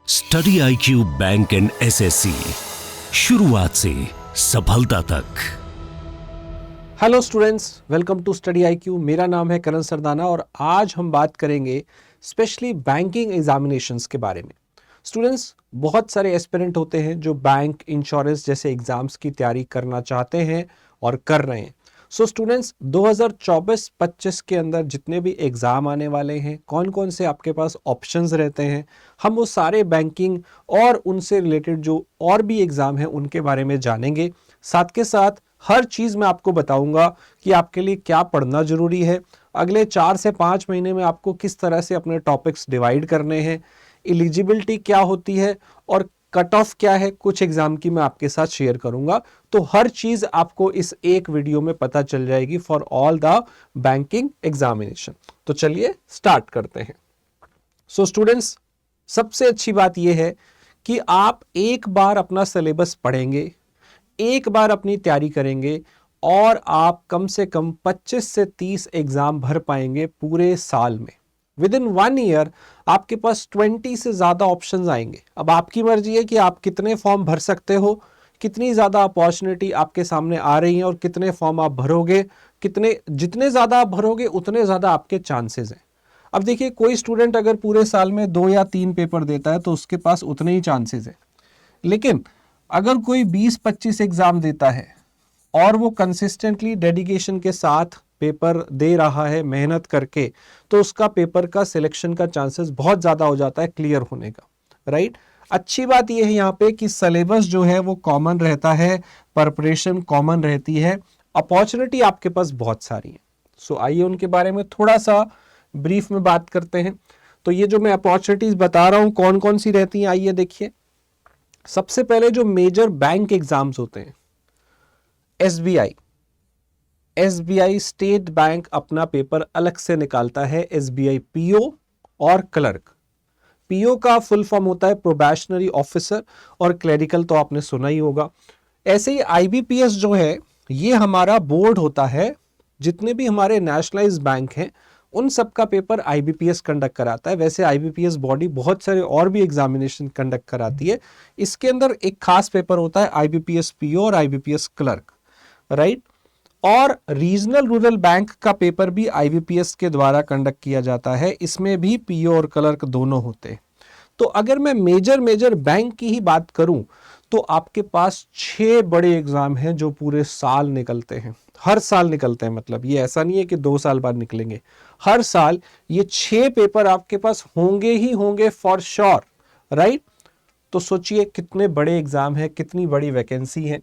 Study IQ bank and SSC, शुरुआत से सफलता तक। Hello students, welcome to study IQ। मेरा नाम है करण सरदाना और आज हम बात करेंगे स्पेशली बैंकिंग एग्जामिनेशंस के बारे में। स्टूडेंट्स, बहुत सारे एस्पिरेंट होते हैं जो बैंक, इंश्योरेंस जैसे एग्जाम्स की तैयारी करना चाहते हैं और कर रहे हैं। सो स्टूडेंट्स, 2024-25 के अंदर जितने भी एग्ज़ाम आने वाले हैं, कौन कौन से आपके पास ऑप्शंस रहते हैं, हम वो सारे बैंकिंग और उनसे रिलेटेड जो और भी एग्ज़ाम हैं उनके बारे में जानेंगे। साथ के साथ हर चीज़ मैं आपको बताऊंगा कि आपके लिए क्या पढ़ना ज़रूरी है, अगले 4 से 5 महीने में आपको किस तरह से अपने टॉपिक्स डिवाइड करने हैं, एलिजिबिलिटी क्या होती है और कट ऑफ क्या है, कुछ एग्जाम की मैं आपके साथ शेयर करूंगा। तो हर चीज आपको इस एक वीडियो में पता चल जाएगी for all the banking examination. तो चलिए स्टार्ट करते हैं। सो स्टूडेंट्स, सबसे अच्छी बात यह है कि आप एक बार अपना सिलेबस पढ़ेंगे, एक बार अपनी तैयारी करेंगे और आप कम से कम 25 से 30 एग्जाम भर पाएंगे पूरे साल में। विद इन 1 ईयर आपके पास 20 से ज़्यादा ऑप्शंस आएंगे। अब आपकी मर्जी है कि आप कितने फॉर्म भर सकते हो, कितनी ज़्यादा अपॉर्चुनिटी आपके सामने आ रही है और कितने फॉर्म आप भरोगे। जितने ज़्यादा आप भरोगे उतने ज़्यादा आपके चांसेस हैं। अब देखिए, कोई स्टूडेंट अगर पूरे साल में 2 या 3 पेपर देता है तो उसके पास उतने ही चांसेस हैं। लेकिन अगर कोई 20-25 एग्ज़ाम देता है और वो कंसिस्टेंटली डेडिकेशन के साथ पेपर दे रहा है मेहनत करके, तो उसका पेपर का सिलेक्शन का चांसेस बहुत ज़्यादा हो जाता है क्लियर होने का, राइट। अच्छी बात यह है यहाँ पे कि सिलेबस जो है वो कॉमन रहता है, प्रिपरेशन कॉमन रहती है, अपॉर्चुनिटी आपके पास बहुत सारी है। सो आइए उनके बारे में थोड़ा सा ब्रीफ में बात करते हैं। तो ये जो मैं अपॉर्चुनिटीज बता रहा हूँ कौन कौन सी रहती हैं, आइए देखिए। सबसे पहले जो मेजर बैंक एग्जाम्स होते हैं, SBI स्टेट बैंक अपना पेपर अलग से निकालता है, SBI PO और क्लर्क। PO का फुल फॉर्म होता है प्रोबेशनरी ऑफिसर और क्लरिकल तो आपने सुना ही होगा। ऐसे ही IBPS जो है ये हमारा बोर्ड होता है, जितने भी हमारे नेशनलाइज्ड बैंक हैं उन सब का पेपर IBPS कंडक्ट कराता है। वैसे IBPS बॉडी बहुत सारे और भी एग्जामिनेशन कंडक्ट कराती है। इसके अंदर एक खास पेपर होता है IBPS PO और IBPS क्लर्क, राइट। और रीजनल रूरल बैंक का पेपर भी IBPS के द्वारा कंडक्ट किया जाता है, इसमें भी PO और क्लर्क दोनों होते हैं। तो अगर मैं मेजर बैंक की ही बात करूं तो आपके पास 6 बड़े एग्जाम हैं जो पूरे साल निकलते हैं, हर साल निकलते हैं। मतलब ये ऐसा नहीं है कि 2 साल बाद निकलेंगे, हर साल ये 6 पेपर आपके पास होंगे ही होंगे फॉर श्योर, राइट। तो सोचिए कितने बड़े एग्जाम है, कितनी बड़ी वैकेंसी है।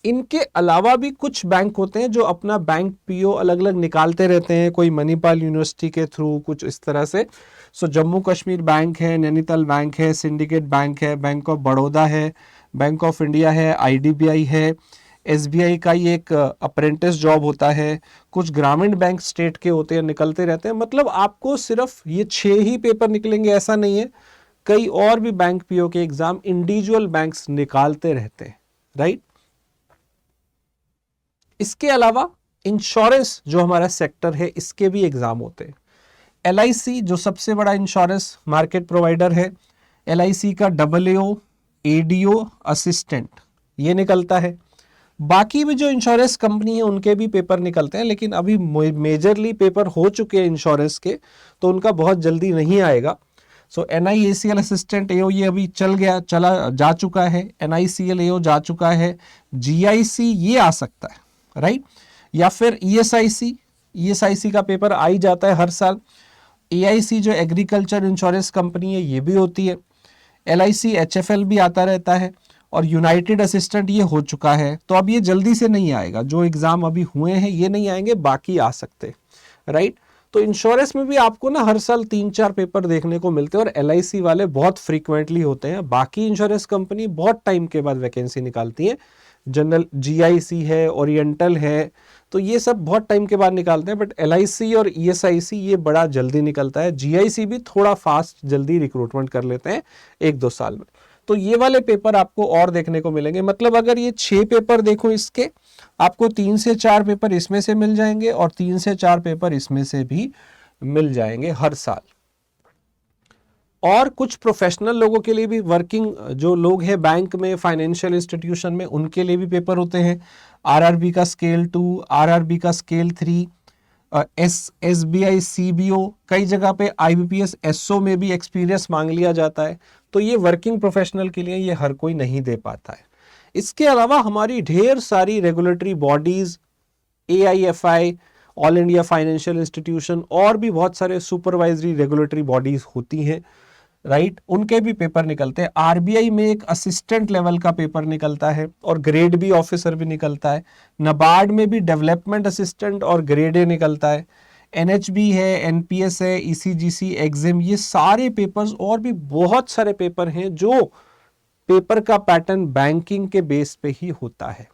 इनके अलावा भी कुछ बैंक होते हैं जो अपना बैंक PO अलग अलग निकालते रहते हैं, कोई मणिपाल यूनिवर्सिटी के थ्रू, कुछ इस तरह से। सो जम्मू कश्मीर बैंक है, नैनीताल बैंक है, सिंडिकेट बैंक है, बैंक ऑफ बड़ौदा है, बैंक ऑफ इंडिया है, IDBI है, SBI का ये एक अप्रेंटिस जॉब होता है, कुछ ग्रामीण बैंक स्टेट के होते हैं, निकलते रहते हैं। मतलब आपको सिर्फ ये 6 ही पेपर निकलेंगे ऐसा नहीं है, कई और भी बैंक PO के एग्जाम इंडिविजुअल बैंक्स निकालते रहते हैं, राइट। इसके अलावा इंश्योरेंस जो हमारा सेक्टर है इसके भी एग्जाम होते हैं। LIC जो सबसे बड़ा इंश्योरेंस मार्केट प्रोवाइडर है, LIC का AAO ADO असिस्टेंट ये निकलता है। बाकी भी जो इंश्योरेंस कंपनी है उनके भी पेपर निकलते हैं, लेकिन अभी मेजरली पेपर हो चुके हैं इंश्योरेंस के, तो उनका बहुत जल्दी नहीं आएगा। सो NIACL असिस्टेंट AO ये अभी जा चुका है, NICL AO जा चुका है, GIC ये आ सकता है, राइट। या फिर ESIC का पेपर आ ही जाता है हर साल। AIC जो एग्रीकल्चर इंश्योरेंस कंपनी है ये भी होती है। LIC HFL भी आता रहता है और यूनाइटेड असिस्टेंट ये हो चुका है। तो अब ये जल्दी से नहीं आएगा, जो एग्जाम अभी हुए हैं ये नहीं आएंगे, बाकी आ सकते, राइट। तो इंश्योरेंस में भी आपको ना हर साल 3-4 पेपर देखने को मिलते हैं और LIC वाले बहुत फ्रीक्वेंटली होते हैं। बाकी इंश्योरेंस कंपनी बहुत टाइम के बाद वैकेंसी निकालती है, जनरल GIC है, ओरिएंटल है, तो ये सब बहुत टाइम के बाद निकालते हैं। बट LIC और ESIC ये बड़ा जल्दी निकलता है। GIC भी थोड़ा फास्ट जल्दी रिक्रूटमेंट कर लेते हैं 1-2 साल में। तो ये वाले पेपर आपको और देखने को मिलेंगे। मतलब अगर ये 6 पेपर देखो इसके, आपको 3 से 4 पेपर इसमें से मिल जाएंगे और 3 से 4 पेपर इसमें से भी मिल जाएंगे हर साल। और कुछ प्रोफेशनल लोगों के लिए भी, वर्किंग जो लोग हैं बैंक में, फाइनेंशियल इंस्टीट्यूशन में, उनके लिए भी पेपर होते हैं। आरआरबी का स्केल 2, आरआरबी का स्केल 3, एसबीआई सीबीओ, कई जगह पे आईबीपीएस एसओ में भी एक्सपीरियंस मांग लिया जाता है। तो ये वर्किंग प्रोफेशनल के लिए ये हर कोई नहीं दे पाता है। इसके अलावा हमारी ढेर सारी regulatory bodies, AIFI, all India financial institution, और भी बहुत सारे सुपरवाइजरी रेगुलेटरी बॉडीज होती हैं, राइट, उनके भी पेपर निकलते हैं। आरबीआई में एक असिस्टेंट लेवल का पेपर निकलता है और ग्रेड बी ऑफिसर भी निकलता है। नबार्ड में भी डेवलपमेंट असिस्टेंट और ग्रेड ए निकलता है। एनएचबी है, एनपीएस है, ईसीजीसी, एग्जिम, ये सारे पेपर्स और भी बहुत सारे पेपर हैं जो पेपर का पैटर्न बैंकिंग के बेस पे ही होता है।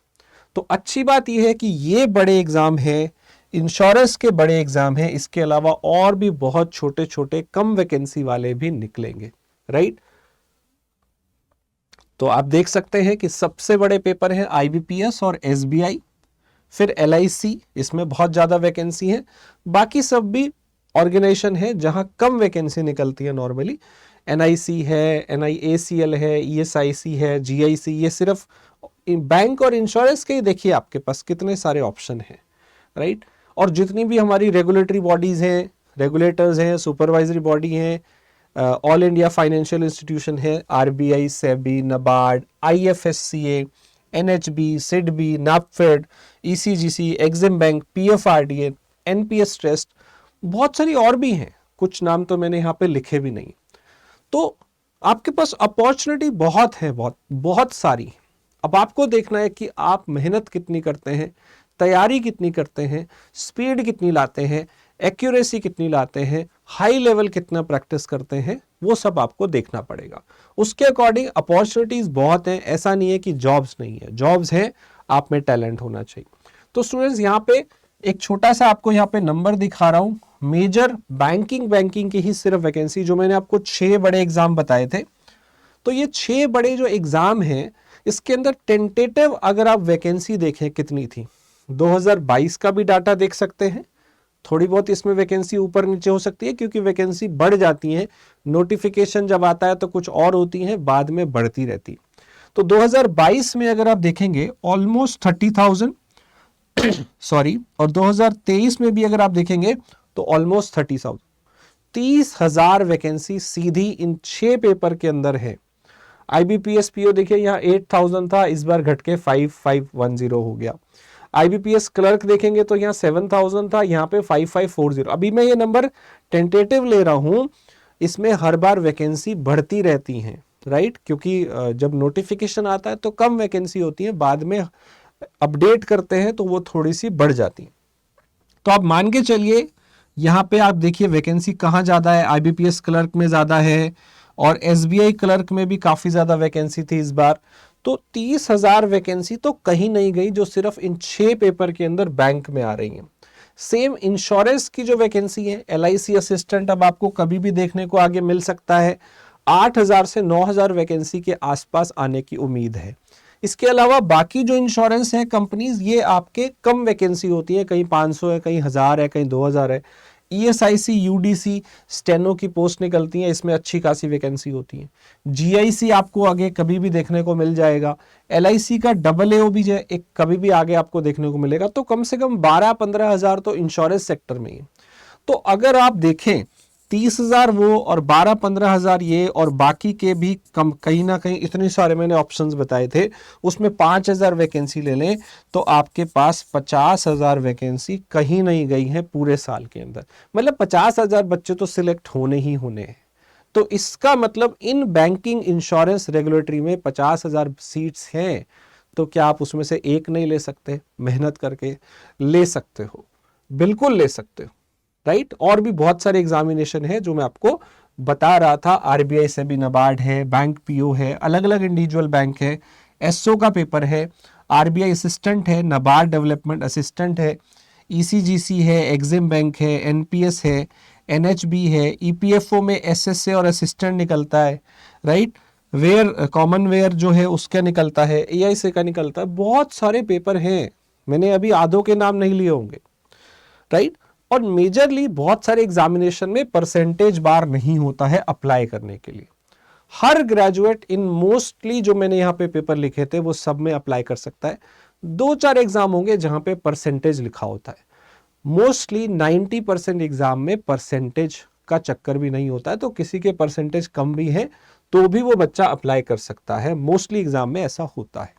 तो अच्छी बात यह है कि ये बड़े एग्जाम है, इंश्योरेंस के बड़े एग्जाम हैं। इसके अलावा और भी बहुत छोटे छोटे कम वैकेंसी वाले भी निकलेंगे, राइट। तो आप देख सकते हैं कि सबसे बड़े पेपर है आईबीपीएस और एसबीआई, फिर एलआईसी, इसमें बहुत ज्यादा वैकेंसी है। बाकी सब भी ऑर्गेनाइजेशन है जहां कम वैकेंसी निकलती है नॉर्मली। एनआईसी है, एनआईएसीएल है, ईएसआईसी है, जीआईसी, ये सिर्फ बैंक और इंश्योरेंस के ही देखिए आपके पास कितने सारे ऑप्शन हैं, राइट। और जितनी भी हमारी रेगुलेटरी बॉडीज हैं, रेगुलेटर्स हैं, सुपरवाइजरी बॉडी हैं, ऑल इंडिया फाइनेंशियल इंस्टीट्यूशन है, RBI, SEBI, NABARD, IFSCA, NHB, SIDBI, NAFED, ECGC, EXIM bank, PFRDA, NPS trust, बहुत सारी और भी हैं, कुछ नाम तो मैंने यहाँ पे लिखे भी नहीं। तो आपके पास अपॉर्चुनिटी बहुत है, बहुत बहुत सारी। अब आपको देखना है कि आप मेहनत कितनी करते हैं, तैयारी कितनी करते हैं, स्पीड कितनी लाते हैं, एक्यूरेसी कितनी लाते हैं, हाई लेवल कितना प्रैक्टिस करते हैं, वो सब आपको देखना पड़ेगा। उसके अकॉर्डिंग अपॉर्चुनिटीज बहुत हैं, ऐसा नहीं है कि जॉब्स नहीं है, जॉब्स हैं, आप में टैलेंट होना चाहिए। तो स्टूडेंट्स, यहाँ पे एक छोटा सा आपको यहाँ पे नंबर दिखा रहा हूँ। मेजर बैंकिंग की ही सिर्फ वैकेंसी, जो मैंने आपको 6 बड़े एग्जाम बताए थे, तो ये 6 बड़े जो एग्जाम हैं, इसके अंदर टेंटेटिव अगर आप वैकेंसी देखें कितनी थी, 2022 का भी डाटा देख सकते हैं। थोड़ी बहुत इसमें वैकेंसी ऊपर नीचे हो सकती है क्योंकि वैकेंसी बढ़ जाती है, नोटिफिकेशन जब आता है तो कुछ और होती है, बाद में बढ़ती रहती। तो 2022 में अगर आप देखेंगे ऑलमोस्ट 30,000 सॉरी, और 2023 में भी अगर आप देखेंगे तो ऑलमोस्ट 30,000, 30,000 वैकेंसी सीधी इन 6 पेपर के अंदर है। आईबीपीएस पीओ देखिए, यहाँ 8,000 था, इस बार घट के 5,510 हो गया। आईबीपीएस क्लर्क देखेंगे तो यहाँ 7,000 था, यहाँ पे 5,540। अभी मैं ये नंबर टेंटेटिव ले रहा हूँ, इसमें हर बार वैकेंसी बढ़ती रहती हैं, राइट, क्योंकि जब नोटिफिकेशन आता है तो कम वैकेंसी होती है, बाद में अपडेट करते हैं तो वो थोड़ी सी बढ़ जाती है। तो आप मान के चलिए, यहाँ पे आप देखिए वैकेंसी कहाँ ज़्यादा है, आईबीपीएस क्लर्क में ज़्यादा है और एसबीआई क्लर्क में भी काफ़ी ज़्यादा वैकेंसी थी इस बार। तो 30,000 वैकेंसी तो कहीं नहीं गई, जो सिर्फ इन 6 पेपर के अंदर बैंक में आ रही हैं। सेम इंश्योरेंस की जो वैकेंसी है, एलआईसी असिस्टेंट अब आपको कभी भी देखने को आगे मिल सकता है, 8,000 से 9,000 वैकेंसी के आसपास आने की उम्मीद है। इसके अलावा बाकी जो इंश्योरेंस है कंपनीज, ये आपके कम वैकेंसी होती है, कहीं 500 है, कहीं 1,000 है, कहीं 2,000 है। ईएसआईसी, यूडीसी, स्टेनो की पोस्ट निकलती है, इसमें अच्छी खासी वैकेंसी होती है। जीआईसी आपको आगे कभी भी देखने को मिल जाएगा। एलआईसी का AAO भी जो एक कभी भी आगे आपको देखने को मिलेगा। तो कम से कम 12-15 हज़ार तो इंश्योरेंस सेक्टर में ही है। तो अगर आप देखें 30,000 वो और 12-15 हज़ार ये, और बाकी के भी कम, कहीं ना कहीं इतने सारे मैंने ऑप्शंस बताए थे, उसमें 5,000 वैकेंसी ले लें तो आपके पास 50,000 वैकेंसी कहीं नहीं गई है पूरे साल के अंदर। मतलब 50,000 बच्चे तो सिलेक्ट होने ही होने हैं। तो इसका मतलब इन बैंकिंग, इंश्योरेंस, रेगुलेटरी में 50,000 सीट्स हैं, तो क्या आप उसमें से एक नहीं ले सकते? मेहनत करके ले सकते हो, बिल्कुल ले सकते हो, राइट। और भी बहुत सारे एग्जामिनेशन है जो मैं आपको बता रहा था। आरबीआई से भी, नबार्ड है, बैंक पीओ है, अलग अलग इंडिविजुअल बैंक है, एसओ का पेपर है, आरबीआई असिस्टेंट है, नबार्ड डेवलपमेंट असिस्टेंट है, ईसीजीसी है, एग्जिम बैंक है, एनपीएस है, एनएचबी है, ईपीएफओ में एसएसए और असिस्टेंट निकलता है, राइट। वेयर, कॉमन वेयर जो है उसका निकलता है, एआईसी का निकलता है। बहुत सारे पेपर हैं, मैंने अभी आधों के नाम नहीं लिए होंगे, राइट। और मेजरली बहुत सारे एग्जामिनेशन में परसेंटेज बार नहीं होता है अप्लाई करने के लिए। हर ग्रेजुएट इन मोस्टली जो मैंने यहाँ पे पेपर लिखे थे वो सब में अप्लाई कर सकता है। 2-4 एग्जाम होंगे जहां पे परसेंटेज लिखा होता है। मोस्टली 90% एग्जाम में परसेंटेज का चक्कर भी नहीं होता है, तो किसी के परसेंटेज कम भी है तो भी वो बच्चा अप्लाई कर सकता है। मोस्टली एग्जाम में ऐसा होता है।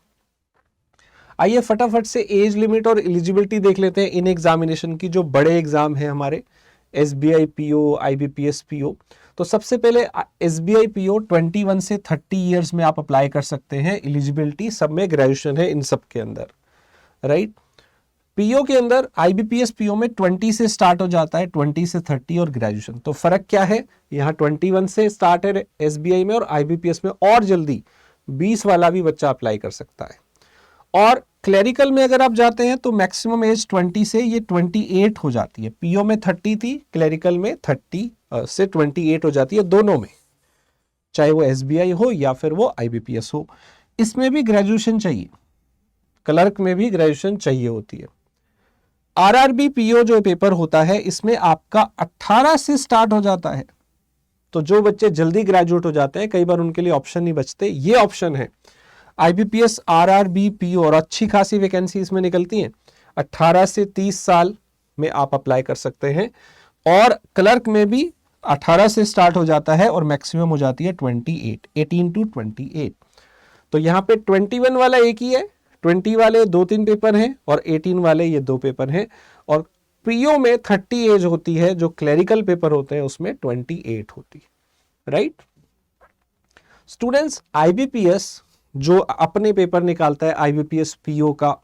आइए फटाफट से एज लिमिट और एलिजिबिलिटी देख लेते हैं इन एग्जामिनेशन की, जो बड़े एग्जाम है हमारे SBI PO, IBPS PO। तो सबसे पहले SBI PO 21 से 30 ईयर्स में आप अप्लाई कर सकते हैं। एलिजिबिलिटी सब में ग्रेजुएशन है इन सब के अंदर, राइट। पीओ के अंदर IBPS PO में 20 से स्टार्ट हो जाता है, 20 से 30 और ग्रेजुएशन। तो फर्क क्या है, यहाँ 21 से स्टार्ट है SBI में और IBPS में और जल्दी 20 वाला भी बच्चा अप्लाई कर सकता है। और क्लरिकल में अगर आप जाते हैं तो मैक्सिमम एज 20 से ये 28 हो जाती है। पीओ में 30 थी, क्लरिकल में 30 से 28 हो जाती है, दोनों में, चाहे वो SBI हो या फिर वो IBPS हो। इसमें भी ग्रेजुएशन चाहिए, क्लर्क में भी ग्रेजुएशन चाहिए होती है। RRB PO जो पेपर होता है इसमें आपका 18 से स्टार्ट हो जाता है। तो जो बच्चे जल्दी ग्रेजुएट हो जाते हैं, कई बार उनके लिए ऑप्शन नहीं बचते, ये ऑप्शन है। IBPS RRB PO और अच्छी खासी वैकेंसी इसमें निकलती हैं। 18 से 30 साल में आप अप्लाई कर सकते हैं। और क्लर्क में भी 18 से स्टार्ट हो जाता है और मैक्सिमम हो जाती है 28, 18 to 28। तो यहाँ पे 21 वाला एक ही है, 20 वाले 2-3 पेपर हैं और 18 वाले ये 2 पेपर हैं। और PO में 30 एज होती है, जो क्लरिकल पेपर होते हैं उसमें 28 होती है, राइट। स्टूडेंट्स, IBPS जो अपने पेपर निकालता है, IBPS PO का,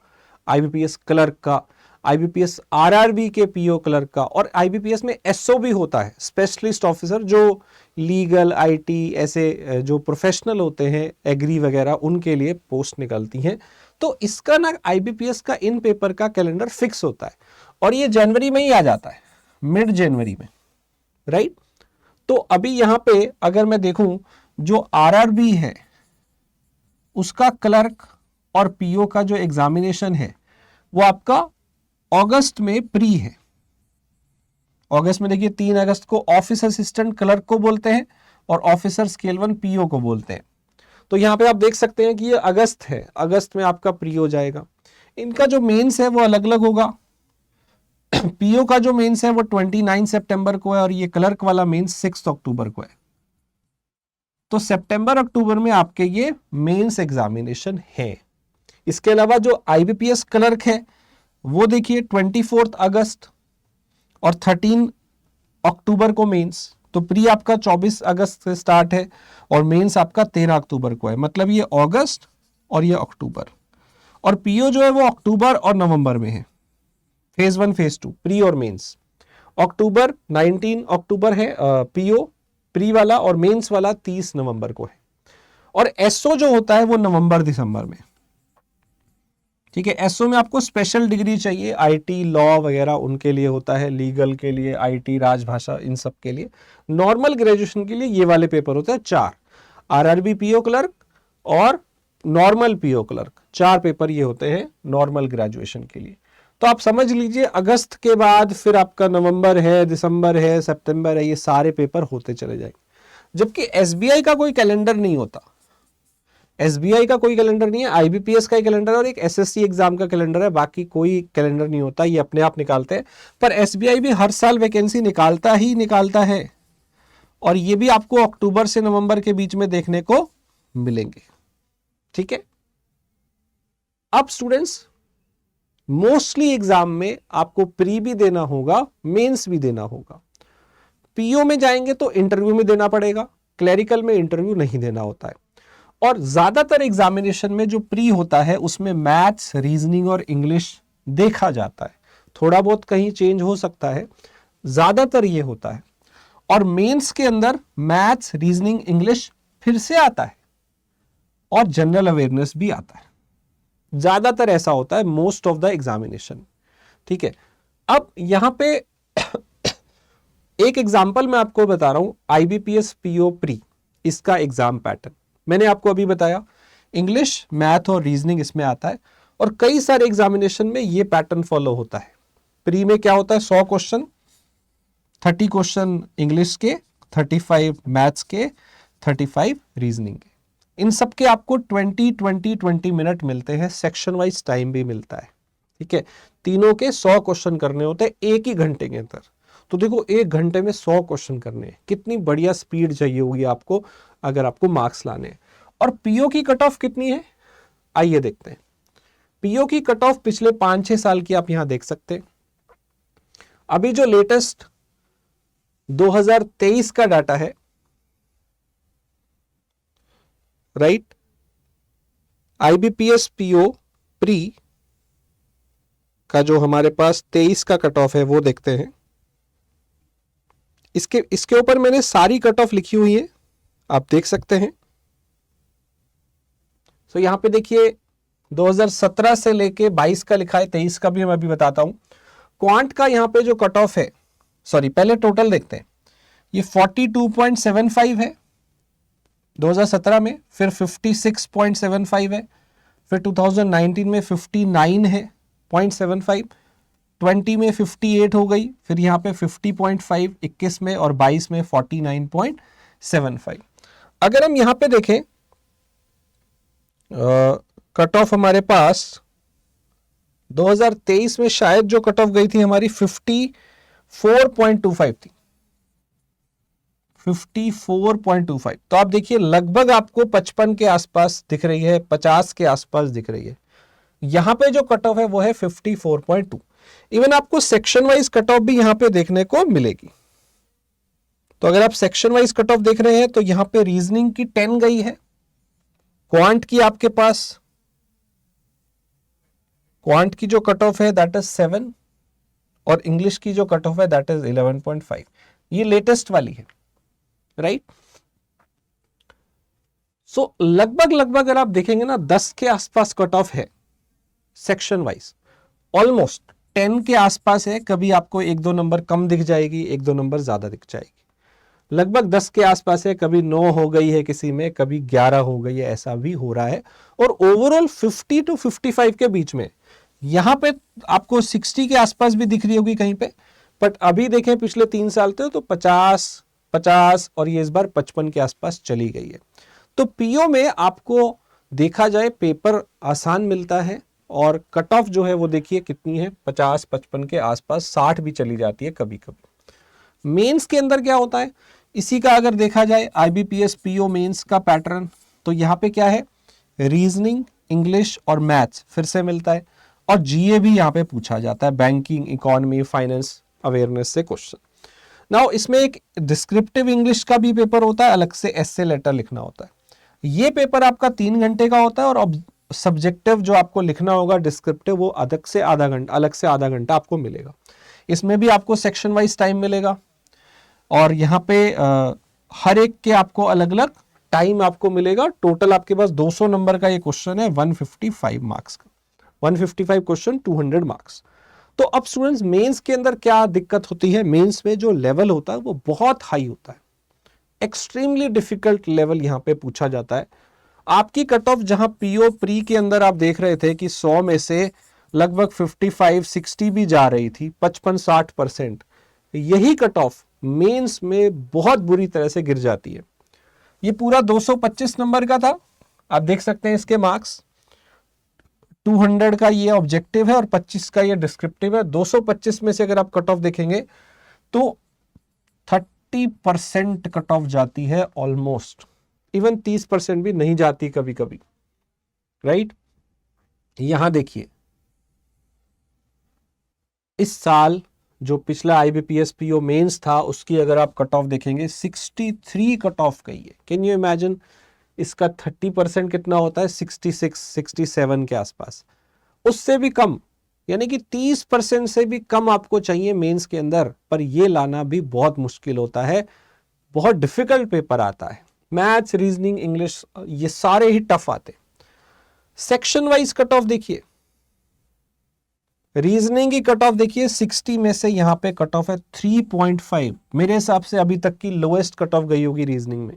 IBPS क्लर्क का, IBPS RRB के PO क्लर्क का, और IBPS में SO भी होता है, स्पेशलिस्ट ऑफिसर, जो लीगल IT ऐसे जो प्रोफेशनल होते हैं, एग्री वगैरह, उनके लिए पोस्ट निकलती हैं। तो इसका ना IBPS का इन पेपर का कैलेंडर फिक्स होता है और ये जनवरी में ही आ जाता है, मिड जनवरी में, राइट। तो अभी यहाँ पे अगर मैं देखूं, जो RRB है उसका क्लर्क और PO का जो एग्जामिनेशन है वो आपका अगस्त में प्री है। अगस्त में देखिए 3 अगस्त को ऑफिस असिस्टेंट क्लर्क को बोलते हैं और ऑफिसर स्केल 1 PO को बोलते हैं। तो यहाँ पे आप देख सकते हैं कि ये अगस्त है, अगस्त में आपका प्री हो जाएगा। इनका जो मेंस है वो अलग अलग होगा। PO का जो मेंस है वो 29 सितंबर को है और ये क्लर्क वाला मेंस 6 अक्टूबर को है। तो सितंबर अक्टूबर में आपके ये मेंस एग्जामिनेशन है। इसके अलावा जो IBPS क्लर्क है वो देखिए 24 अगस्त और 13 अक्टूबर को मेंस। तो प्री आपका 24 अगस्त से स्टार्ट है और मेंस आपका 13 अक्टूबर को है। मतलब ये अगस्त और ये अक्टूबर। और PO जो है वो अक्टूबर और नवंबर में है, फेज 1 फेज 2 प्री और मेंस। अक्टूबर 19 अक्टूबर है PO प्री वाला, और मेंस वाला 30 नवंबर को है। और SO जो होता है वो नवंबर दिसंबर में, ठीक है। SO में आपको स्पेशल डिग्री चाहिए, IT लॉ वगैरह उनके लिए होता है, लीगल के लिए, IT राजभाषा, इन सब के लिए। नॉर्मल ग्रेजुएशन के लिए ये वाले पेपर होते हैं 4, RRB PO क्लर्क और नॉर्मल PO क्लर्क, 4 पेपर ये होते हैं नॉर्मल ग्रेजुएशन के लिए। तो आप समझ लीजिए अगस्त के बाद फिर आपका नवंबर है, दिसंबर है, सितंबर है, ये सारे पेपर होते चले जाएंगे। जबकि SBI का कोई कैलेंडर नहीं होता, SBI का कोई कैलेंडर नहीं है, IBPS का ही कैलेंडर और एक SSC एग्जाम का कैलेंडर है, बाकी कोई कैलेंडर नहीं होता, ये अपने आप निकालते हैं। पर SBI भी हर साल वैकेंसी निकालता ही निकालता है और ये भी आपको अक्टूबर से नवंबर के बीच में देखने को मिलेंगे, ठीक है। अब स्टूडेंट्स, मोस्टली एग्जाम में आपको प्री भी देना होगा, मेंस भी देना होगा। PO में जाएंगे तो इंटरव्यू में देना पड़ेगा, क्लरिकल में इंटरव्यू नहीं देना होता है। और ज्यादातर एग्जामिनेशन में जो प्री होता है उसमें मैथ्स, रीजनिंग और इंग्लिश देखा जाता है, थोड़ा बहुत कहीं चेंज हो सकता है, ज्यादातर ये होता है। और मेंस के अंदर मैथ्स, रीजनिंग, इंग्लिश फिर से आता है और जनरल अवेयरनेस भी आता है, ज्यादातर ऐसा होता है मोस्ट ऑफ द एग्जामिनेशन, ठीक है। अब यहां पे एक एग्जांपल मैं आपको बता रहा हूं, IBPS PO प्री, इसका एग्जाम पैटर्न मैंने आपको अभी बताया। इंग्लिश, मैथ और रीजनिंग इसमें आता है और कई सारे एग्जामिनेशन में ये पैटर्न फॉलो होता है। प्री में क्या होता है, 100 क्वेश्चन, 30 क्वेश्चन इंग्लिश के, 35 मैथ्स के, 35 रीजनिंग के। इन सब के आपको 20 मिनट मिलते हैं, सेक्शन वाइज टाइम भी मिलता है, ठीक है। तीनों के 100 क्वेश्चन करने होते हैं एक ही घंटे के अंदर। तो देखो 1 घंटे में 100 क्वेश्चन करने हैं, कितनी बढ़िया स्पीड चाहिए होगी आपको अगर आपको मार्क्स लाने हैं। और पीओ की कट ऑफ कितनी है, आइए देखते हैं। पीओ की कट ऑफ पिछले 5-6 साल की आप यहां देख सकते हैं। अभी जो लेटेस्ट 2023 का डाटा है, राइट, आईबीपीएस पीओ प्री का जो हमारे पास 23 का कट ऑफ है वो देखते हैं। इसके ऊपर मैंने सारी कट ऑफ लिखी हुई है, आप देख सकते हैं। तो यहां पे देखिए 2017 से लेके 22 का लिखा है, 23 का भी मैं अभी बताता हूं। क्वांट का यहां पे जो कट ऑफ है, सॉरी पहले टोटल देखते हैं, ये 42.75 है 2017 में, फिर 56.75 है, फिर 2019 में 59 है 0.75, 20 में 58 हो गई, फिर यहाँ पे 50.5 21 में, और 22 में 49.75। अगर हम यहाँ पे देखें कट ऑफ हमारे पास 2023 में शायद जो कट ऑफ गई थी हमारी 54.25 थी, 54.25। तो आप देखिए लगभग आपको 55 के आसपास दिख रही है, 50 के आसपास दिख रही है। यहां पे जो कट ऑफ है वो है 54.2। इवन आपको सेक्शन वाइज कट ऑफ भी यहां पे देखने को मिलेगी। तो अगर आप सेक्शन वाइज कट ऑफ देख रहे हैं तो यहां पे रीजनिंग की 10 गई है, क्वांट की आपके पास, क्वांट की जो कट ऑफ है दैट इज 7, और इंग्लिश की जो कट ऑफ है दैट इज 11.5। ये लेटेस्ट वाली है, राइट। सो लगभग अगर आप देखेंगे ना 10 के आसपास कट ऑफ है सेक्शन वाइज, ऑलमोस्ट 10 के आसपास है। कभी आपको 1-2 नंबर कम दिख जाएगी, 1-2 नंबर ज्यादा दिख जाएगी। लगभग 10 के आसपास है, कभी 9 हो गई है किसी में, कभी 11 हो गई है, ऐसा भी हो रहा है। और ओवरऑल 50 to 55 के बीच में, यहां पे आपको 60 के आसपास भी दिख रही होगी कहीं पे, बट अभी देखें पिछले 3 साल तो 50 और ये इस बार 55 के आसपास चली गई है। तो पीओ में आपको देखा जाए पेपर आसान मिलता है, और कट ऑफ जो है वो देखिए कितनी है, 50-55 के आसपास, 60 भी चली जाती है कभी कभी। मेंस के अंदर क्या होता है, इसी का अगर देखा जाए आईबीपीएस पीओ मेंस का पैटर्न, तो यहाँ पे क्या है, रीजनिंग, इंग्लिश और मैथ्स फिर से मिलता है, और जीए भी यहाँ पे पूछा जाता है, बैंकिंग, इकोनॉमी, फाइनेंस अवेयरनेस से क्वेश्चन। नाउ इसमें एक डिस्क्रिप्टिव इंग्लिश का भी पेपर होता है, अलग से एस्से लेटर लिखना होता है। ये पेपर आपका 3 घंटे का होता है, और सब्जेक्टिव जो आपको लिखना होगा डिस्क्रिप्टिव, वो अलग से आधा घंटा आपको मिलेगा। इसमें भी आपको सेक्शन वाइज टाइम मिलेगा, और यहाँ पे हर एक के आपको अलग अलग टाइम आपको मिलेगा। टोटल आपके पास 200 नंबर का ये क्वेश्चन है, 155 मार्क्स का, 155 क्वेश्चन 200 मार्क्स। तो अब स्टूडेंट्स मेंस के अंदर क्या दिक्कत होती है, मेंस में जो लेवल होता है वो बहुत हाई होता है, एक्सट्रीमली डिफिकल्ट लेवल यहाँ पे पूछा जाता है। आपकी कट ऑफ जहां पीओ प्री के अंदर आप देख रहे थे कि 100 में से लगभग 55-60 भी जा रही थी, 55-60%, यही कट ऑफ मेंस में बहुत बुरी तरह से गिर जाती है। ये पूरा 225 नंबर का था, आप देख सकते हैं इसके मार्क्स, 200 का ये ऑब्जेक्टिव है और 25 का ये डिस्क्रिप्टिव है। 225 में से अगर आप कट ऑफ देखेंगे तो 30% कट ऑफ जाती है ऑलमोस्ट, इवन 30% भी नहीं जाती कभी कभी, राइट। यहां देखिए इस साल जो पिछला आईबीपीएस पीओ मेंस था उसकी अगर आप कट ऑफ देखेंगे 63 कट ऑफ गई है। कैन यू इमेजिन, इसका 30% कितना होता है, 66-67 के आसपास, उससे भी कम, यानी कि 30% से भी कम आपको चाहिए मेंस के अंदर। पर ये लाना भी बहुत मुश्किल होता है, बहुत डिफिकल्ट पेपर आता है। मैथ्स, रीजनिंग, इंग्लिश ये सारे ही टफ आते। सेक्शन वाइज कट ऑफ देखिए, रीजनिंग की कट ऑफ देखिए 60 में से यहां पे कट ऑफ है 3.5, मेरे हिसाब से अभी तक की लोएस्ट कट ऑफ गई होगी रीजनिंग में।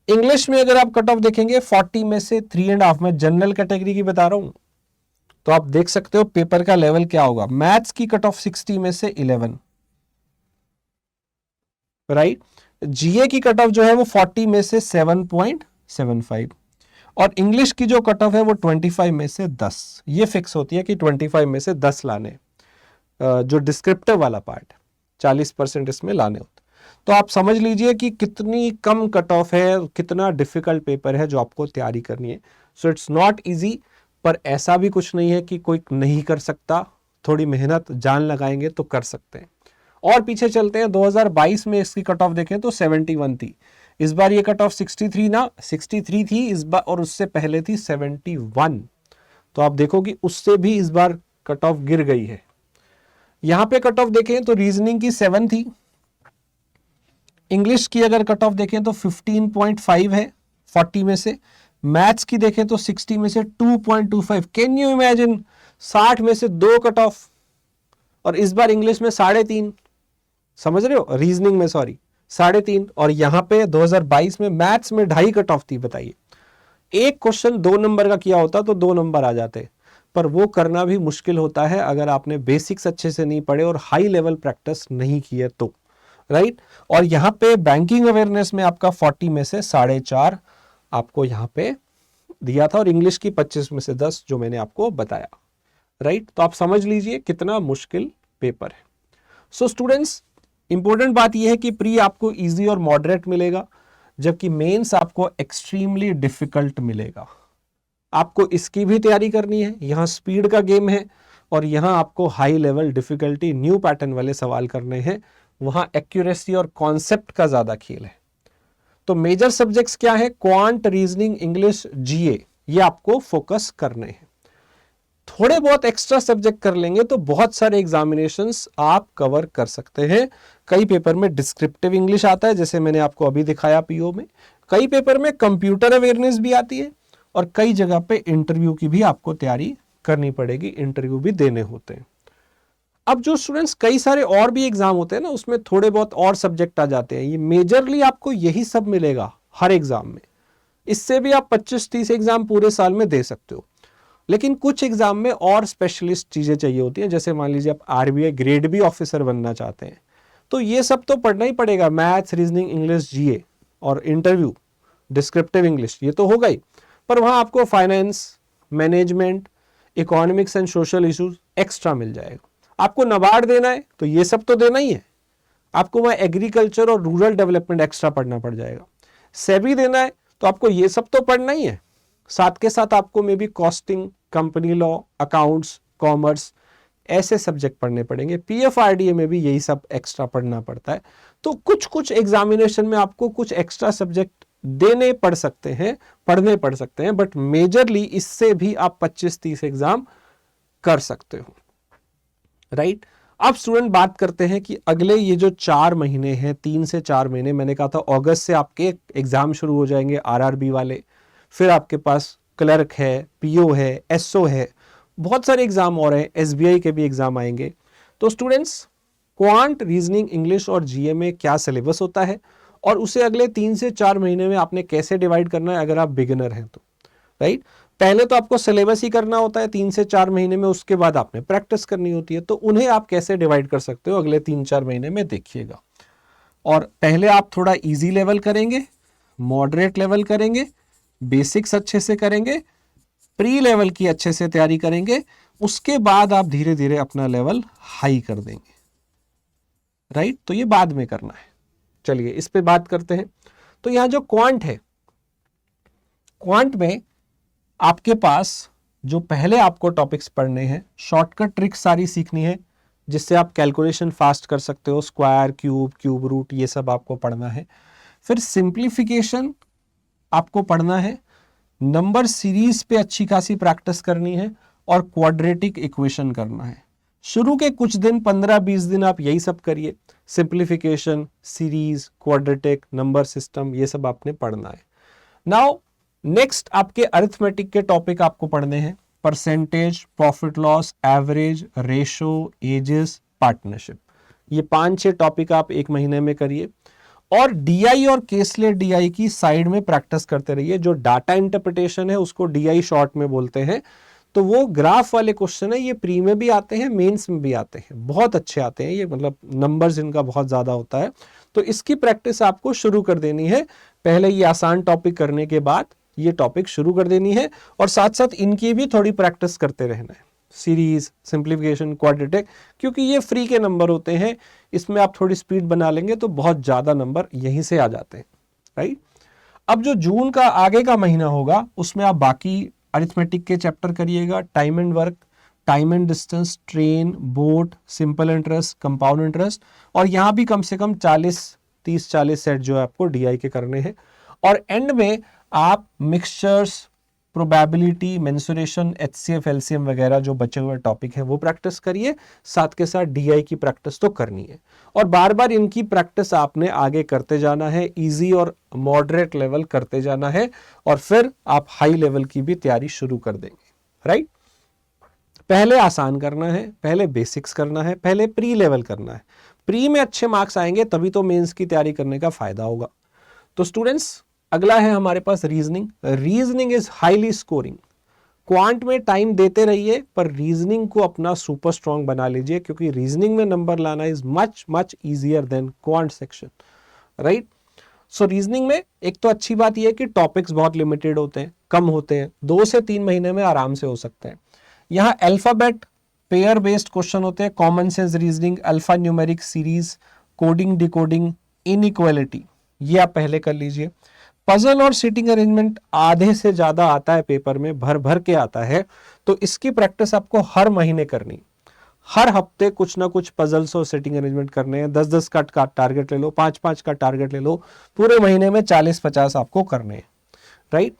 इंग्लिश में अगर आप कट ऑफ देखेंगे 40 में से 3.5, में जनरल कैटेगरी की बता रहा हूं, तो आप देख सकते हो पेपर का लेवल क्या होगा। मैथ्स की कट ऑफ 60 में से 11, राइट। जीए की कट ऑफ जो है वो 40 में से 7.75, और इंग्लिश की जो कट ऑफ है वो 25 में से 10। ये फिक्स होती है कि 25 में से 10 लाने, जो डिस्क्रिप्टिव वाला पार्ट 40% इसमें लाने होते। तो आप समझ लीजिए कि कितनी कम कट ऑफ है, कितना डिफिकल्ट पेपर है जो आपको तैयारी करनी है। सो इट्स नॉट इजी, पर ऐसा भी कुछ नहीं है कि कोई नहीं कर सकता। थोड़ी मेहनत जान लगाएंगे तो कर सकते हैं। और पीछे चलते हैं, 2022 में इसकी कट ऑफ देखें तो 71 थी। इस बार ये कट ऑफ 63 थी इस बार, और उससे पहले थी 71। तो आप देखो कि उससे भी इस बार कट ऑफ गिर गई है। यहां पे कट ऑफ देखें तो रीजनिंग की 7 थी, इंग्लिश की अगर कट ऑफ देखें तो 15.5 है 40 में से, मैथ्स की देखें तो 60 में से 2.25। कैन यू इमेजिन, 60 में से 2 कट ऑफ। और इस बार इंग्लिश में 3.5, समझ रहे हो, रीजनिंग में सॉरी 3.5, और यहां पे 2022 में मैथ्स में 2.5 कट ऑफ थी। बताइए, एक क्वेश्चन 2 नंबर का किया होता तो 2 नंबर आ जाते, पर वो करना भी मुश्किल होता है अगर आपने बेसिक्स अच्छे से नहीं पढ़े और हाई लेवल प्रैक्टिस नहीं की है तो, राइट। और यहां पे बैंकिंग अवेयरनेस में आपका 40 में से 4.5 आपको यहां पे दिया था, और इंग्लिश की 25 में से 10 जो मैंने आपको बताया, राइट। तो आप समझ लीजिए कितना मुश्किल पेपर है। सो स्टूडेंट्स, इंपॉर्टेंट बात यह है कि प्री आपको इजी और मॉडरेट मिलेगा, जबकि मेंस आपको एक्सट्रीमली डिफिकल्ट मिलेगा। आपको इसकी भी तैयारी करनी है, यहां स्पीड का गेम है, और यहां आपको high level difficulty new pattern वाले सवाल करने हैं, वहां एक्यूरेसी और कॉन्सेप्ट का ज्यादा खेल है। तो मेजर सब्जेक्ट्स क्या है, क्वांट, रीजनिंग, इंग्लिश, जीए, ये आपको फोकस करने हैं। थोड़े बहुत एक्स्ट्रा सब्जेक्ट कर लेंगे तो बहुत सारे एग्जामिनेशंस आप कवर कर सकते हैं। कई पेपर में डिस्क्रिप्टिव इंग्लिश आता है, जैसे मैंने आपको अभी दिखाया पीओ में। कई पेपर में कंप्यूटर अवेयरनेस भी आती है, और कई जगह पे इंटरव्यू की भी आपको तैयारी करनी पड़ेगी, इंटरव्यू भी देने होते हैं। अब जो स्टूडेंट्स कई सारे और भी एग्जाम होते हैं ना, उसमें थोड़े बहुत और सब्जेक्ट आ जाते हैं। ये मेजरली आपको यही सब मिलेगा हर एग्जाम में। इससे भी आप 25-30 एग्जाम पूरे साल में दे सकते हो, लेकिन कुछ एग्जाम में और स्पेशलिस्ट चीजें चाहिए होती हैं। जैसे मान लीजिए आप आरबीआई ग्रेड बी ऑफिसर बनना चाहते हैं, तो ये सब तो पढ़ना ही पड़ेगा, मैथ्स, रीजनिंग, इंग्लिश, जीए, और इंटरव्यू डिस्क्रिप्टिव इंग्लिश, ये तो होगा ही। पर वहां आपको finance, management, economics and social issues extra मिल जाएगा। आपको नबार्ड देना है तो ये सब तो देना ही है, आपको वहां एग्रीकल्चर और रूरल डेवलपमेंट एक्स्ट्रा पढ़ना पड़ जाएगा। सेबी देना है तो आपको ये सब तो पढ़ना ही है, साथ के साथ आपको may be costing, company law, accounts, commerce, ऐसे सब्जेक्ट पढ़ने पड़ेंगे। पीएफआरडीए में भी यही सब एक्स्ट्रा पढ़ना पड़ता है। तो कुछ कुछ एग्जामिनेशन में आपको कुछ एक्स्ट्रा सब्जेक्ट देने पड़ सकते हैं, पढ़ने पड़ सकते हैं, बट मेजरली इससे भी आप 25-30 एग्जाम कर सकते हो, राइट। अब स्टूडेंट बात करते हैं कि अगले ये जो 4 महीने हैं, 3 से 4 महीने, मैंने कहा था अगस्त से आपके एग्जाम शुरू हो जाएंगे आरआरबी वाले, फिर आपके पास क्लर्क है, पीओ है, एसओ है, बहुत सारे एग्जाम और हैं, एसबीआई के भी एग्जाम आएंगे। तो स्टूडेंट्स, क्वांट, रीजनिंग, इंग्लिश और जीए में क्या सिलेबस होता है, और उसे अगले 3 से 4 महीने में आपने कैसे डिवाइड करना है अगर आप बिगिनर हैं तो, राइट। पहले तो आपको सिलेबस ही करना होता है 3 से 4 महीने में, उसके बाद आपने प्रैक्टिस करनी होती है। तो उन्हें आप कैसे डिवाइड कर सकते हो अगले 3-4 महीने में, देखिएगा। और पहले आप थोड़ा इजी लेवल करेंगे, मॉडरेट लेवल करेंगे, बेसिक्स अच्छे से करेंगे, प्री लेवल की अच्छे से तैयारी करेंगे, उसके बाद आप धीरे धीरे अपना लेवल हाई कर देंगे, राइट। तो ये बाद में करना है। चलिए इस पे बात करते हैं। तो यहां जो क्वांट है, क्वांट में आपके पास जो पहले आपको टॉपिक्स पढ़ने हैं, शॉर्टकट ट्रिक्स सारी सीखनी है, जिससे आप कैलकुलेशन फास्ट कर सकते हो, स्क्वायर, क्यूब, क्यूब रूट, ये सब आपको पढ़ना है। फिर सिंप्लीफिकेशन आपको पढ़ना है, नंबर सीरीज पे अच्छी खासी प्रैक्टिस करनी है, और क्वाड्रेटिक इक्वेशन करना है। शुरू के कुछ दिन, 15-20 दिन आप यही सब करिए, simplification, series, quadratic, number system, ये सब आपने पढ़ना है। नाउ नेक्स्ट आपके अरिथमेटिक के टॉपिक आपको पढ़ने हैं, percentage, profit loss, average, ratio, ages, partnership. ये 5-6 टॉपिक आप 1 महीने में करिए, और डीआई और केसलेट डीआई की साइड में प्रैक्टिस करते रहिए। जो डाटा इंटरप्रिटेशन है उसको डीआई शॉर्ट में बोलते हैं, तो वो ग्राफ वाले क्वेश्चन है, ये प्री में भी आते हैं, मेंस में भी आते हैं, बहुत अच्छे आते हैं ये, मतलब नंबर्स इनका बहुत ज़्यादा होता है। तो इसकी प्रैक्टिस आपको शुरू कर देनी है, पहले ये आसान टॉपिक करने के बाद ये टॉपिक शुरू कर देनी है, और साथ साथ इनकी भी थोड़ी प्रैक्टिस करते रहना है, सीरीज, सिंप्लीफिकेशन, क्वाड्रेटिक, क्योंकि ये फ्री के नंबर होते हैं, इसमें आप थोड़ी स्पीड बना लेंगे तो बहुत ज़्यादा नंबर यहीं से आ जाते हैं, राइट। अब जो जून का आगे का महीना होगा उसमें आप बाकी अरिथमेटिक के चैप्टर करिएगा, time and work, time and distance, train, boat, simple interest, compound interest, और यहाँ भी कम से कम 30-40 सेट जो है आपको डीआई के करने हैं। और एंड में आप mixtures, probability, mensuration, HCF, LCM वगैरह जो बचे हुए टॉपिक हैं वो प्रैक्टिस करिए, साथ के साथ डीआई की प्रैक्टिस तो करनी है, और बार बार इनकी प्रैक्टिस आपने आगे करते जाना है, इजी और मॉडरेट लेवल करते जाना है, और फिर आप हाई लेवल की भी तैयारी शुरू कर देंगे, राइट। पहले आसान करना है, पहले बेसिक्स करना है, पहले प्री लेवल करना है। प्री में अच्छे मार्क्स आएंगे तभी तो मेंस की तैयारी करने का फायदा होगा। तो स्टूडेंट्स, अगला है हमारे पास reasoning. Reasoning is highly scoring. Quant में टाइम देते रहिए, पर रीजनिंग को अपना सुपर स्ट्रॉन्ग बना लीजिए, क्योंकि रीजनिंग में नंबर लाना is much much easier than quant section, right. So reasoning में एक तो अच्छी बात यह है कि टॉपिक्स बहुत लिमिटेड होते हैं, कम होते हैं, 2 से 3 महीने में आराम से हो सकते हैं। यहाँ अल्फाबेट, पेयर बेस्ड क्वेश्चन होते हैं, common sense reasoning, alpha numeric series, coding, decoding, inequality, ये आप पहले कर लीजिए। पजल और सीटिंग अरेंजमेंट आधे से ज्यादा आता है पेपर में, भर भर के आता है, तो इसकी प्रैक्टिस आपको हर महीने करनी, हर हफ्ते कुछ ना कुछ पजल्स और सीटिंग अरेंजमेंट करने हैं। 10-10 का टारगेट ले लो, 5-5 का टारगेट ले लो, पूरे महीने में 40-50 आपको करने हैं, राइट।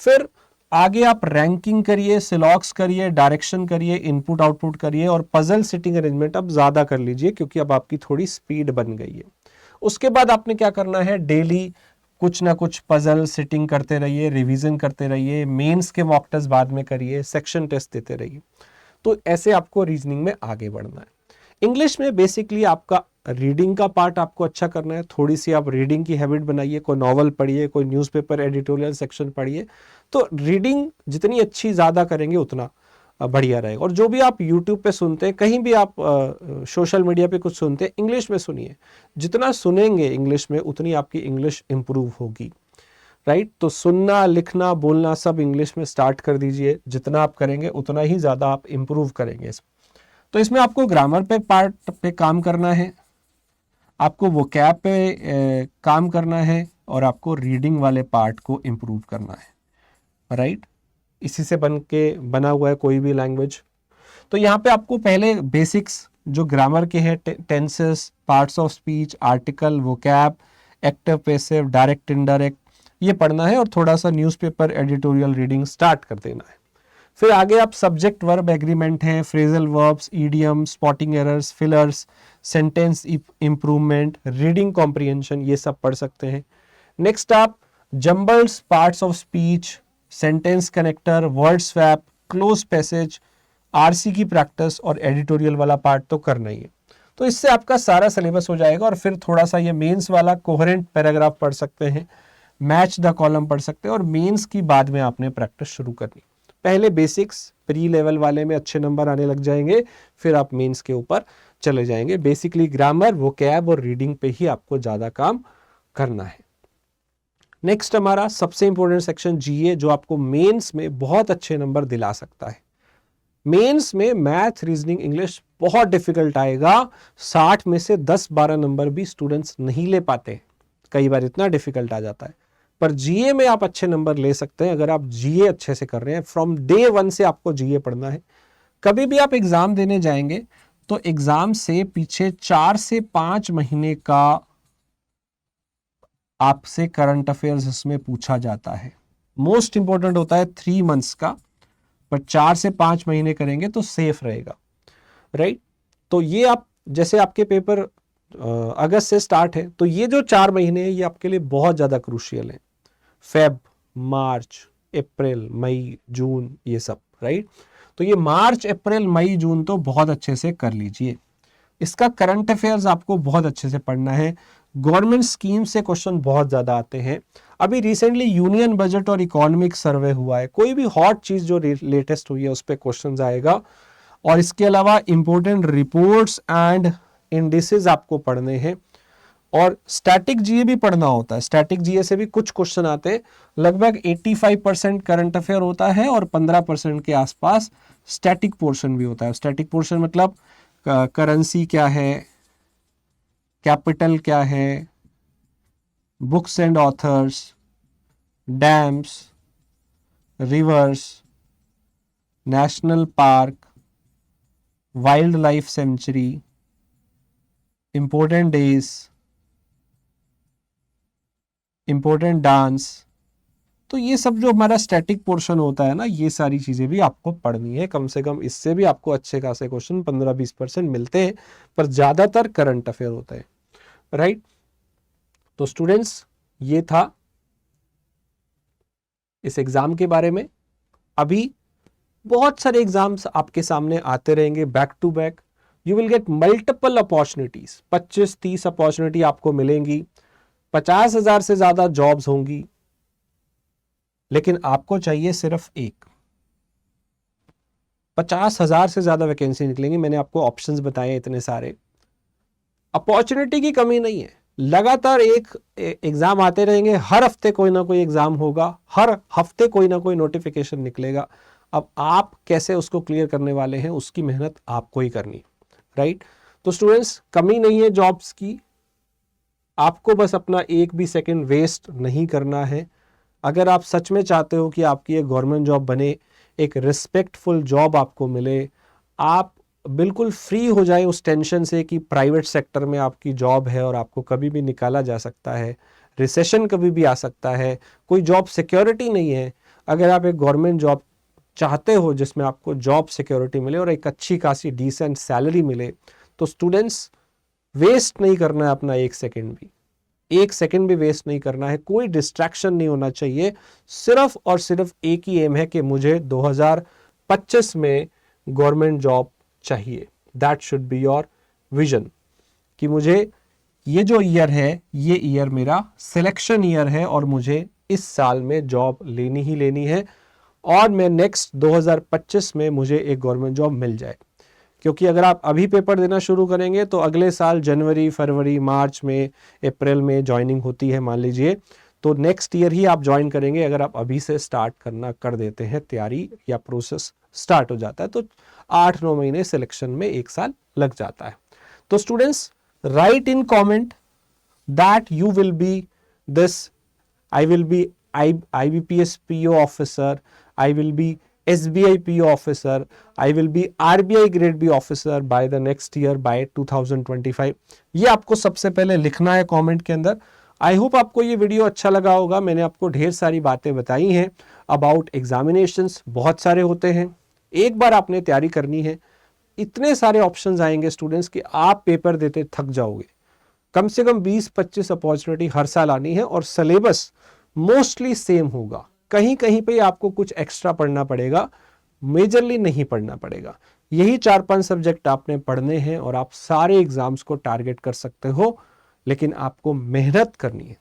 फिर आगे आप रैंकिंग करिए, सिलॉक्स करिए, डायरेक्शन करिए, इनपुट आउटपुट करिए, और पजल सीटिंग अरेंजमेंट अब ज्यादा कर लीजिए, क्योंकि अब आपकी थोड़ी स्पीड बन गई है। उसके बाद आपने क्या करना है, डेली कुछ ना कुछ पजल सिटिंग करते रहिए, रिवीजन करते रहिए, मेंस के मॉक टेस्ट बाद में करिए, सेक्शन टेस्ट देते रहिए। तो ऐसे आपको रीजनिंग में आगे बढ़ना है। इंग्लिश में बेसिकली आपका रीडिंग का पार्ट आपको अच्छा करना है, थोड़ी सी आप रीडिंग की हैबिट बनाइए, कोई नॉवल पढ़िए, कोई न्यूज़पेपर एडिटोरियल सेक्शन पढ़िए। तो रीडिंग जितनी अच्छी ज़्यादा करेंगे उतना बढ़िया रहेगा। और जो भी आप यूट्यूब पे सुनते हैं, कहीं भी आप सोशल मीडिया पे कुछ सुनते हैं, इंग्लिश में सुनिए। जितना सुनेंगे इंग्लिश में उतनी आपकी इंग्लिश इंप्रूव होगी, राइट। तो सुनना, लिखना, बोलना सब इंग्लिश में स्टार्ट कर दीजिए, जितना आप करेंगे उतना ही ज़्यादा आप इंप्रूव करेंगे। तो इसमें आपको ग्रामर पे पार्ट पे काम करना है, आपको वोकैब पे काम करना है, और आपको रीडिंग वाले पार्ट को इम्प्रूव करना है, राइट। इसी से बना हुआ है कोई भी लैंग्वेज। तो यहाँ पे आपको पहले बेसिक्स जो ग्रामर के हैं, tenses, parts of speech, article, vocab, active, passive, direct, indirect, ये पढ़ना है, और थोड़ा सा न्यूज़पेपर एडिटोरियल रीडिंग स्टार्ट कर देना है। फिर आगे आप सब्जेक्ट वर्ब एग्रीमेंट हैं, phrasal verbs, idiom, spotting errors, fillers, sentence improvement, reading comprehension, ये सब पढ़ सकते हैं। नेक्स्ट आप jumbles, parts of speech, sentence connector, word swap, close passage, RC की प्रैक्टिस, और एडिटोरियल वाला पार्ट तो करना ही है। तो इससे आपका सारा सिलेबस हो जाएगा, और फिर थोड़ा सा ये मेंस वाला कोहेरेंट पैराग्राफ पढ़ सकते हैं, मैच द कॉलम पढ़ सकते हैं, और मेंस की बाद में आपने प्रैक्टिस शुरू करनी। पहले बेसिक्स प्री लेवल वाले में अच्छे नंबर आने लग जाएंगे, फिर आप मेंस के ऊपर चले जाएंगे। बेसिकली ग्रामर, वोकैब और रीडिंग पे ही आपको ज़्यादा काम करना है। नेक्स्ट हमारा सबसे इंपॉर्टेंट सेक्शन जीए, जो आपको मेंस में बहुत अच्छे नंबर दिला सकता है। मेंस में मैथ, रीजनिंग, इंग्लिश बहुत डिफिकल्ट आएगा, 60 में से 10-12 नंबर भी स्टूडेंट्स नहीं ले पाते, कई बार इतना डिफिकल्ट आ जाता है। पर जीए में आप अच्छे नंबर ले सकते हैं अगर आप जीए अच्छे से कर रहे हैं। फ्रॉम डे 1 से आपको जीए पढ़ना है। कभी भी आप एग्जाम देने जाएंगे तो एग्जाम से पीछे 4 से 5 महीने का आपसे करंट अफेयर्स इसमें पूछा जाता है। मोस्ट इंपॉर्टेंट होता है 3 मंथ्स का, पर 4 से 5 महीने करेंगे तो सेफ रहेगा, राइट। तो ये आप, जैसे आपके पेपर अगस्त से स्टार्ट है, तो ये जो 4 महीने हैं ये आपके लिए बहुत ज़्यादा क्रूशियल है। फेब, मार्च, अप्रैल, मई, जून, ये सब, राइट। तो ये मार्च, अप्रैल, मई, जून तो बहुत अच्छे से कर लीजिए। इसका करंट अफेयर्स आपको बहुत अच्छे से पढ़ना है। गवर्नमेंट स्कीम से क्वेश्चन बहुत ज्यादा आते हैं। अभी रिसेंटली यूनियन बजट और इकोनॉमिक सर्वे हुआ है, कोई भी हॉट चीज जो लेटेस्ट हुई है उस पर क्वेश्चन आएगा। और इसके अलावा इंपॉर्टेंट रिपोर्ट्स एंड इंडिसेस आपको पढ़ने हैं, और स्टैटिक जीए भी पढ़ना होता है। स्टैटिक जीए से भी कुछ क्वेश्चन आते हैं। लगभग 85% करंट अफेयर होता है और 15% के आसपास स्टैटिक पोर्शन भी होता है। स्टैटिक पोर्शन मतलब करेंसी क्या है, कैपिटल क्या है, books and authors, dams, reverse, national park, wild life sanctuary, important days, important dance. तो ये सब जो हमारा स्टैटिक पोर्शन होता है ना, ये सारी चीजें भी आपको पढ़नी है। कम से कम इससे भी आपको अच्छे खासे क्वेश्चन 15-20% मिलते हैं, पर ज्यादातर करंट अफेयर होता है, राइट। तो स्टूडेंट्स, ये था इस एग्जाम के बारे में। अभी बहुत सारे एग्जाम्स आपके सामने आते रहेंगे back to back. You will get multiple opportunities, 25-30 opportunity आपको मिलेंगी, 50,000 से ज्यादा जॉब्स होंगी, लेकिन आपको चाहिए सिर्फ एक। 50,000 से ज्यादा वैकेंसी निकलेंगी, मैंने आपको ऑप्शंस बताए इतने सारे। अपॉर्चुनिटी की कमी नहीं है, लगातार एक एग्जाम आते रहेंगे, हर हफ्ते कोई ना कोई एग्जाम होगा, हर हफ्ते कोई ना कोई नोटिफिकेशन निकलेगा। अब आप कैसे उसको क्लियर करने वाले हैं, उसकी मेहनत आपको ही करनी, राइट। तो स्टूडेंट्स, कमी नहीं है जॉब्स की, आपको बस अपना एक भी सेकंड वेस्ट नहीं करना है। अगर आप सच में चाहते हो कि आपकी एक गवर्नमेंट जॉब बने, एक रिस्पेक्टफुल जॉब आपको मिले, आप बिल्कुल फ्री हो जाए उस टेंशन से कि प्राइवेट सेक्टर में आपकी जॉब है और आपको कभी भी निकाला जा सकता है, रिसेशन कभी भी आ सकता है, कोई जॉब सिक्योरिटी नहीं है। अगर आप एक गवर्नमेंट जॉब चाहते हो जिसमें आपको जॉब सिक्योरिटी मिले और एक अच्छी खासी डिसेंट सैलरी मिले, तो स्टूडेंट्स, वेस्ट नहीं करना है अपना एक सेकंड भी वेस्ट नहीं करना है। कोई डिस्ट्रैक्शन नहीं होना चाहिए। सिर्फ और सिर्फ एक ही एम है कि मुझे 2025 में गवर्नमेंट जॉब चाहिए। That should be your vision, कि मुझे ये जो ईयर है, ये ईयर मेरा सिलेक्शन ईयर है और मुझे इस साल में जॉब लेनी ही लेनी है, और मैं नेक्स्ट 2025 में मुझे एक गवर्नमेंट जॉब मिल जाए। क्योंकि अगर आप अभी पेपर देना शुरू करेंगे तो अगले साल जनवरी, फरवरी, मार्च में, अप्रैल में ज्वाइनिंग होती है मान लीजिए, तो नेक्स्ट ईयर ही आप ज्वाइन करेंगे। अगर आप अभी से स्टार्ट करना कर देते हैं, तैयारी या प्रोसेस स्टार्ट हो जाता है, तो 8-9 महीने सिलेक्शन में, 1 साल लग जाता है। तो students, right in comment that you will be this, I will be IBPS PO officer, I will be SBI PO officer, I will be RBI grade B officer by the next year, by 2025। ये आपको सबसे पहले लिखना है comment के अंदर। I hope आपको ये वीडियो अच्छा लगा होगा। मैंने आपको ढेर सारी बातें बताई हैं अबाउट एग्जामिनेशंस, बहुत सारे होते हैं, एक बार आपने तैयारी करनी है। इतने सारे ऑप्शंस आएंगे स्टूडेंट्स कि आप पेपर देते थक जाओगे। कम से कम 20-25 अपॉर्चुनिटी हर साल आनी है, और सिलेबस मोस्टली सेम होगा। कहीं कहीं पे आपको कुछ एक्स्ट्रा पढ़ना पड़ेगा, मेजरली नहीं पढ़ना पड़ेगा। यही 4-5 सब्जेक्ट आपने पढ़ने हैं और आप सारे एग्जाम्स को टारगेट कर सकते हो, लेकिन आपको मेहनत करनी है।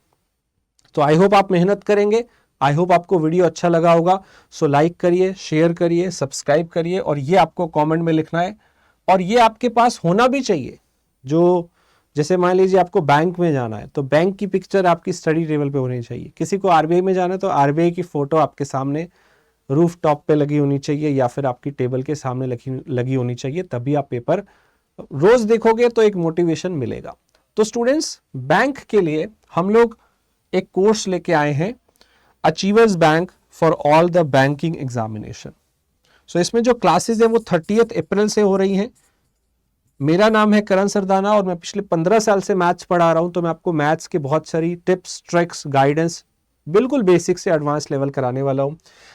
तो आई होप आप मेहनत करेंगे। आई होप आपको वीडियो अच्छा लगा होगा। सो लाइक करिए, शेयर करिए, सब्सक्राइब करिए, और ये आपको कमेंट में लिखना है। और ये आपके पास होना भी चाहिए। जो जैसे मान लीजिए आपको बैंक में जाना है, तो बैंक की पिक्चर आपकी स्टडी टेबल पे होनी चाहिए। किसी को आरबीआई में जाना है तो आरबीआई की फोटो आपके सामने रूफ टॉप पे लगी होनी चाहिए, या फिर आपकी टेबल के सामने लगी होनी चाहिए। तभी आप पेपर रोज देखोगे तो एक मोटिवेशन मिलेगा। तो स्टूडेंट्स, बैंक के लिए हम लोग एक कोर्स लेके आए हैं, achievers bank for all the banking examination. So इसमें जो क्लासेस है वो 30 अप्रैल से हो रही हैं। मेरा नाम है करण सरदाना और मैं पिछले 15 साल से मैथ्स पढ़ा रहा हूं। तो मैं आपको मैथ्स के बहुत सारी टिप्स, ट्रिक्स, गाइडेंस बिल्कुल बेसिक से एडवांस लेवल कराने वाला हूं।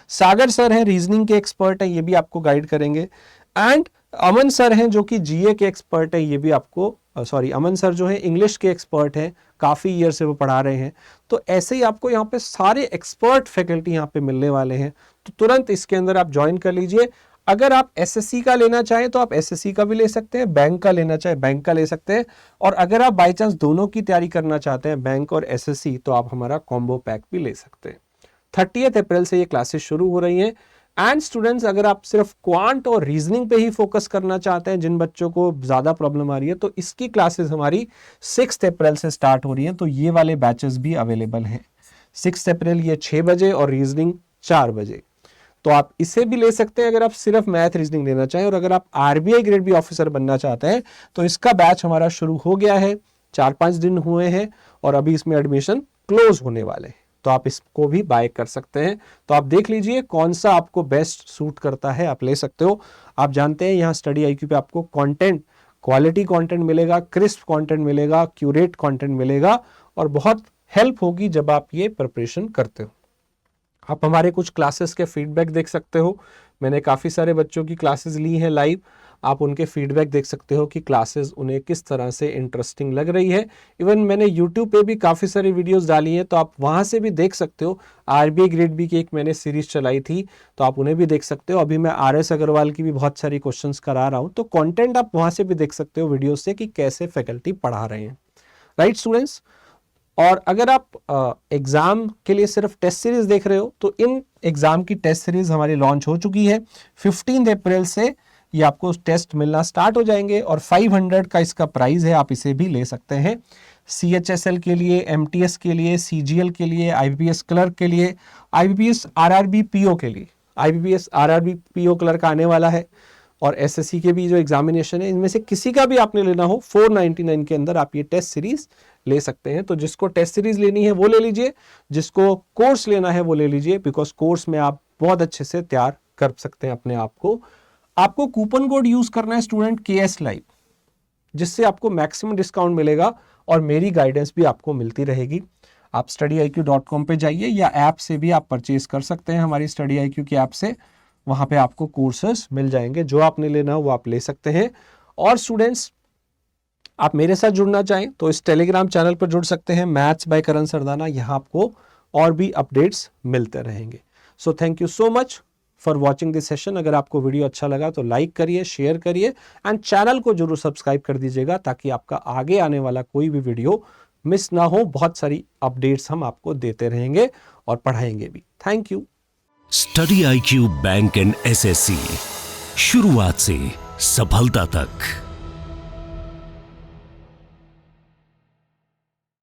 सागर सर हैं, रीजनिंग के एक्सपर्ट हैं, ये भी आपको गाइड करेंगे। एंड अमन सर हैं जो कि जीए के एक्सपर्ट हैं, ये भी आपको अमन सर जो है इंग्लिश के एक्सपर्ट हैं, काफ़ी ईयर से वो पढ़ा रहे हैं। तो ऐसे ही आपको यहाँ पे सारे एक्सपर्ट फैकल्टी यहाँ पे मिलने वाले हैं। तो तुरंत इसके अंदर आप ज्वाइन कर लीजिए। अगर आप एसएससी का लेना चाहें तो आप एसएससी का भी ले सकते हैं, बैंक का लेना चाहे बैंक का ले सकते हैं, और अगर आप बाई चांस दोनों की तैयारी करना चाहते हैं बैंक और एसएससी तो आप हमारा कॉम्बो पैक भी ले सकते हैं। 30 अप्रैल से ये क्लासेस शुरू हो रही हैं। एंड स्टूडेंट्स, अगर आप सिर्फ क्वांट और रीजनिंग पे ही फोकस करना चाहते हैं, जिन बच्चों को ज़्यादा प्रॉब्लम आ रही है, तो इसकी क्लासेस हमारी 6 अप्रैल से स्टार्ट हो रही हैं। तो ये वाले बैचेस भी अवेलेबल हैं। 6 अप्रैल ये 6 बजे और रीजनिंग 4 बजे। तो आप इसे भी ले सकते हैं अगर आप सिर्फ मैथ रीजनिंग लेना चाहें। और अगर आप आरबीआई ग्रेड बी ऑफिसर बनना चाहते हैं तो इसका बैच हमारा शुरू हो गया है, 4-5 दिन हुए हैं और अभी इसमें एडमिशन क्लोज होने वाले हैं। तो आप इसको भी बाय कर सकते हैं। तो आप देख लीजिए कौन सा आपको बेस्ट सूट करता है, आप ले सकते हो। आप जानते हैं यहाँ स्टडी IQ पे आपको कंटेंट, क्वालिटी कंटेंट मिलेगा, क्रिस्प कंटेंट मिलेगा, क्यूरेट कंटेंट मिलेगा और बहुत हेल्प होगी जब आप ये प्रिपरेशन करते हो। आप हमारे कुछ क्लासेस के फीडबैक देख सकते हो। मैंने काफ़ी सारे बच्चों की क्लासेस ली हैं लाइव। आप उनके फीडबैक देख सकते हो कि क्लासेस उन्हें किस तरह से इंटरेस्टिंग लग रही है। इवन मैंने यूट्यूब पे भी काफ़ी सारी वीडियोस डाली हैं, तो आप वहाँ से भी देख सकते हो। आरबीआई ग्रेड बी की एक मैंने सीरीज चलाई थी, तो आप उन्हें भी देख सकते हो। अभी मैं RS अग्रवाल की भी बहुत सारी क्वेश्चंस करा रहा हूँ, तो कंटेंट आप वहाँ से भी देख सकते हो वीडियो से कि कैसे फैकल्टी पढ़ा रहे हैं। राइट स्टूडेंट्स, और अगर आप एग्ज़ाम के लिए सिर्फ टेस्ट सीरीज देख रहे हो तो इन एग्ज़ाम की टेस्ट सीरीज हमारी लॉन्च हो चुकी है। 15 अप्रैल से ये आपको टेस्ट मिलना स्टार्ट हो जाएंगे और 500 का इसका प्राइस है, आप इसे भी ले सकते हैं। CHSL के लिए, MTS के लिए, CGL के लिए, IBPS क्लर्क के लिए, IBPS RRB PO के लिए, IBPS RRB PO क्लर्क आने वाला है, और SSC के भी जो एग्जामिनेशन है, इनमें से किसी का भी आपने लेना हो 499 के अंदर आप ये टेस्ट सीरीज ले सकते हैं। तो जिसको टेस्ट सीरीज लेनी है वो ले लीजिए, जिसको कोर्स लेना है वो ले लीजिए, बिकॉज कोर्स में आप बहुत अच्छे से तैयार कर सकते हैं अपने आप को। आपको कूपन कोड यूज करना है स्टूडेंट KS लाइव, जिससे आपको मैक्सिमम डिस्काउंट मिलेगा और मेरी गाइडेंस भी आपको मिलती रहेगी। आप studyIQ.com पे जाइए या ऐप से भी आप परचेज कर सकते हैं, हमारी StudyIQ की ऐप से। वहाँ पे आपको कोर्सेस मिल जाएंगे, जो आपने लेना हो वो आप ले सकते हैं। और स्टूडेंट्स, आप मेरे साथ जुड़ना चाहें तो इस टेलीग्राम चैनल पर जुड़ सकते हैं, मैथ्स बाय करण सरदाना। यहाँ आपको और भी अपडेट्स मिलते रहेंगे। So thank you so much for watching this session. अगर आपको वीडियो अच्छा लगा तो लाइक करिए, शेयर करिए एंड चैनल को जरूर सब्सक्राइब कर दीजिएगा, ताकि आपका आगे आने वाला कोई भी वीडियो मिस ना हो। बहुत सारी अपडेट्स हम आपको देते रहेंगे और पढ़ाएंगे भी। Thank you. Study IQ bank and SSC, शुरुआत से सफलता तक।